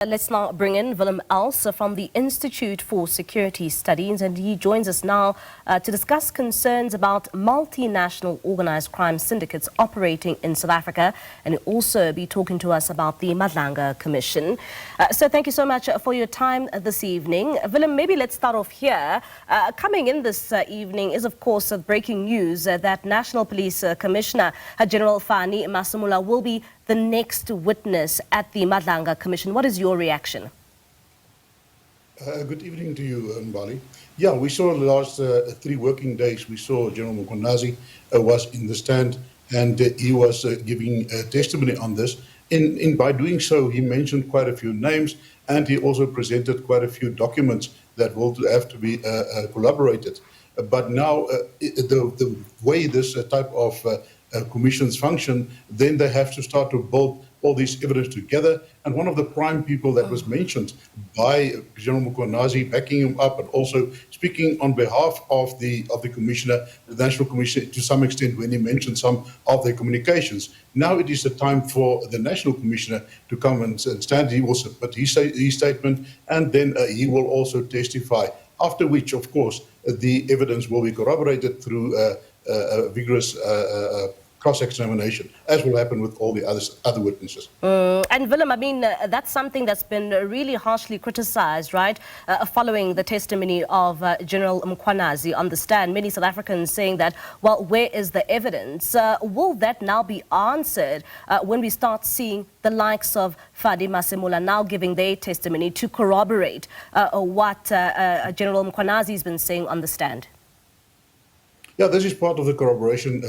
Let's now bring in Willem Els from the Institute for Security Studies, and he joins us now to discuss concerns about multinational organized crime syndicates operating in South Africa, and he'll also be talking to us about the Madlanga Commission. So thank you so much for your time this evening. Willem, maybe let's start off here. Coming in this evening is, of course, breaking news that National Police Commissioner General Fani Masemola will be the next witness at the Madlanga Commission. What is your reaction? Good evening to you, Mbali. Yeah, we saw the last 3 working days, we saw General Mkhwanazi was in the stand, and he was giving testimony on this. By doing so, he mentioned quite a few names, and he also presented quite a few documents that will have to be collaborated. But now, the way this type of commissions function, then they have to start to build all this evidence together. And one of the prime people that was mentioned by General Mkhwanazi, backing him up and also speaking on behalf of the commissioner, the National Commission, to some extent, when he mentioned some of their communications. Now it is the time for the National Commissioner to come and stand. He will submit his statement, and then he will also testify, after which, of course, the evidence will be corroborated through vigorous cross-examination, as will happen with all the other witnesses. And Willem, I mean, that's something that's been really harshly criticized, right? Following the testimony of General Mkhwanazi on the stand, many South Africans saying that, well, where is the evidence? Will that now be answered when we start seeing the likes of Fani Masemola now giving their testimony to corroborate what General Mkhwanazi has been saying on the stand? Yeah, this is part of the corroboration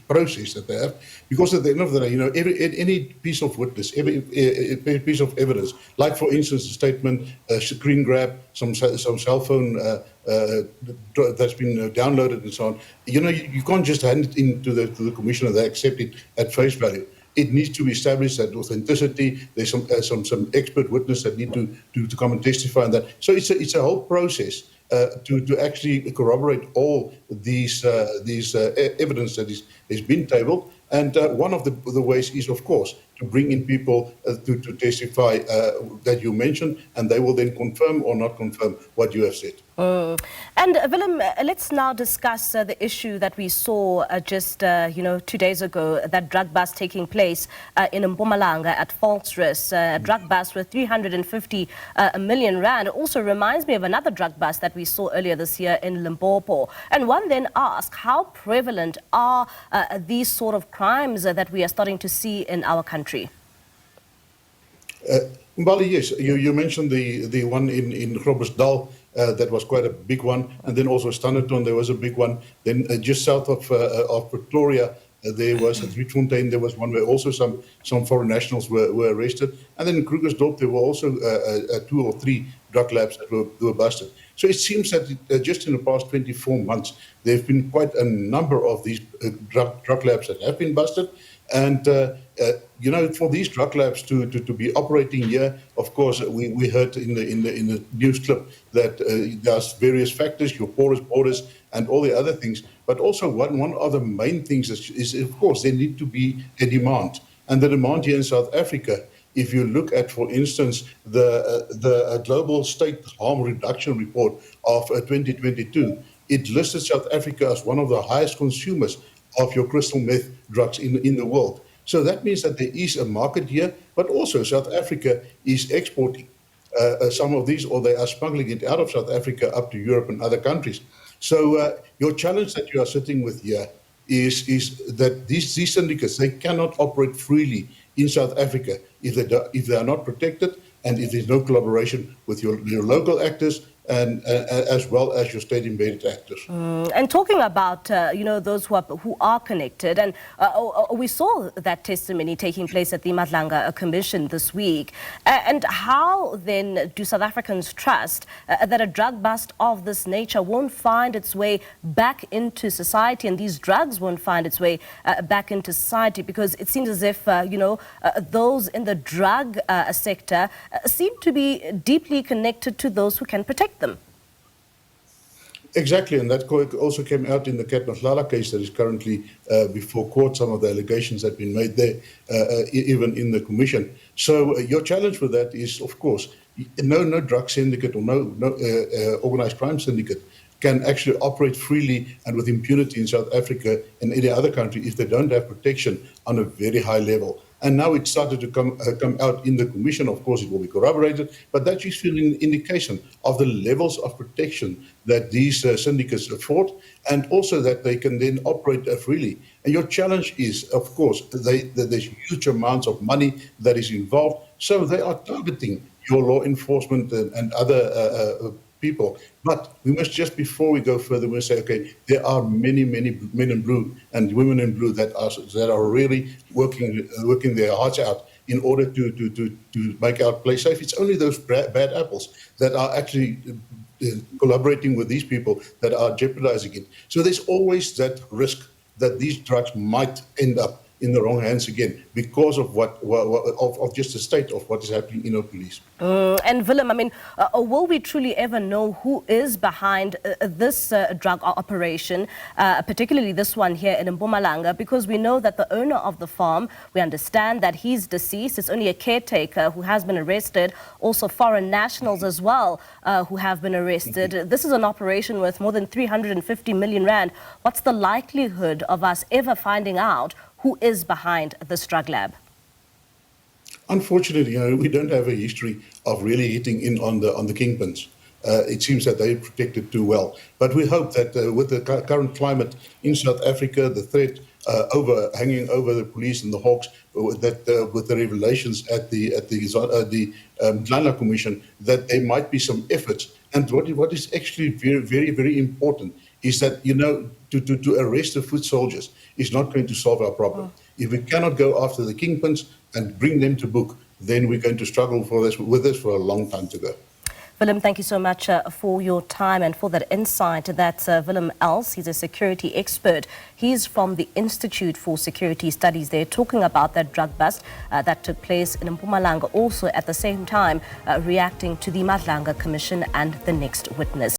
process that they have, because at the end of the day, you know, any piece of witness, every piece of evidence, like for instance, a statement, a screen grab, some cell phone that's been downloaded and so on. You know, you can't just hand it in to the commissioner; they accept it at face value. It needs to be established that authenticity. There's some expert witness that need to come and testify on that. So it's a whole process to actually corroborate all these evidence that is being tabled. And one of the ways is, of course, to bring in people to testify that you mentioned, and they will then confirm or not confirm what you have said. And Willem, let's now discuss the issue that we saw just 2 days ago, that drug bust taking place in Mpumalanga at Volksrust, a drug bust with 350 million rand. It also reminds me of another drug bust that we saw earlier this year in Limpopo. And one then asks, how prevalent are these sort of crimes that we are starting to see in our country? Mbali, yes, you mentioned the one in Groblersdal. That was quite a big one, and then also Standerton, there was a big one. Then just south of Pretoria, there was at Rietfontein, there was one where also some foreign nationals were arrested, and then in Krugersdorp there were also 2 or 3 drug labs that were busted. So it seems that just in the past 24 months there have been quite a number of these drug labs that have been busted. And you know, for these drug labs to be operating here, of course, we heard in the news clip that there's various factors, your porous borders and all the other things. But also one of the main things is, of course, there need to be a demand. And the demand here in South Africa, if you look at, for instance, the Global State Harm Reduction Report of 2022, it listed South Africa as one of the highest consumers of your crystal meth drugs in the world. So that means that there is a market here, but also South Africa is exporting some of these, or they are smuggling it out of South Africa up to Europe and other countries. So your challenge that you are sitting with here is that these syndicates, they cannot operate freely in South Africa if they are not protected, and if there's no collaboration with your local actors and as well as your state-embedded actors. And talking about those who are connected, and we saw that testimony taking place at the Madlanga Commission this week. And how then do South Africans trust that a drug bust of this nature won't find its way back into society, and these drugs won't find its way back into society? Because it seems as if those in the drug sector seem to be deeply connected to those who can protect them. Exactly, and that also came out in the Cat Madlanga case that is currently before court. Some of the allegations that have been made there, even in the commission. So your challenge with that is, of course, no drug syndicate or no organized crime syndicate can actually operate freely and with impunity in South Africa and any other country if they don't have protection on a very high level. And now it started to come out in the commission. Of course, it will be corroborated, but that is an indication of the levels of protection that these syndicates afford, and also that they can then operate freely. And your challenge is, of course, that there's huge amounts of money that is involved, so they are targeting your law enforcement and other people. But we must just, before we go further, we must say, okay, there are many men in blue and women in blue that are really working their hearts out in order to make our place safe. It's only those bad apples that are actually collaborating with these people that are jeopardizing it. So there's always that risk that these drugs might end up in the wrong hands again because of of just the state of what is happening in our police. And Willem, I mean, will we truly ever know who is behind this drug operation, particularly this one here in Mpumalanga? Because we know that the owner of the farm, we understand that he's deceased. It's only a caretaker who has been arrested. Also foreign nationals as well who have been arrested. This is an operation worth more than 350 million rand. What's the likelihood of us ever finding out who is behind this drug lab? Unfortunately, we don't have a history of really hitting in on the kingpins. It seems that they're protected too well. But we hope that with the current climate in South Africa, the threat hanging over the police and the hawks, that with the revelations at the Madlanga Commission, that there might be some efforts. And what is actually very important is that, to arrest the foot soldiers is not going to solve our problem. If we cannot go after the kingpins and bring them to book, then we're going to struggle with this for a long time to go. Willem, thank you so much for your time and for that insight. That's Willem Els. He's a security expert. He's from the Institute for Security Studies. They're talking about that drug bust that took place in Mpumalanga, also at the same time reacting to the Madlanga Commission and the next witness.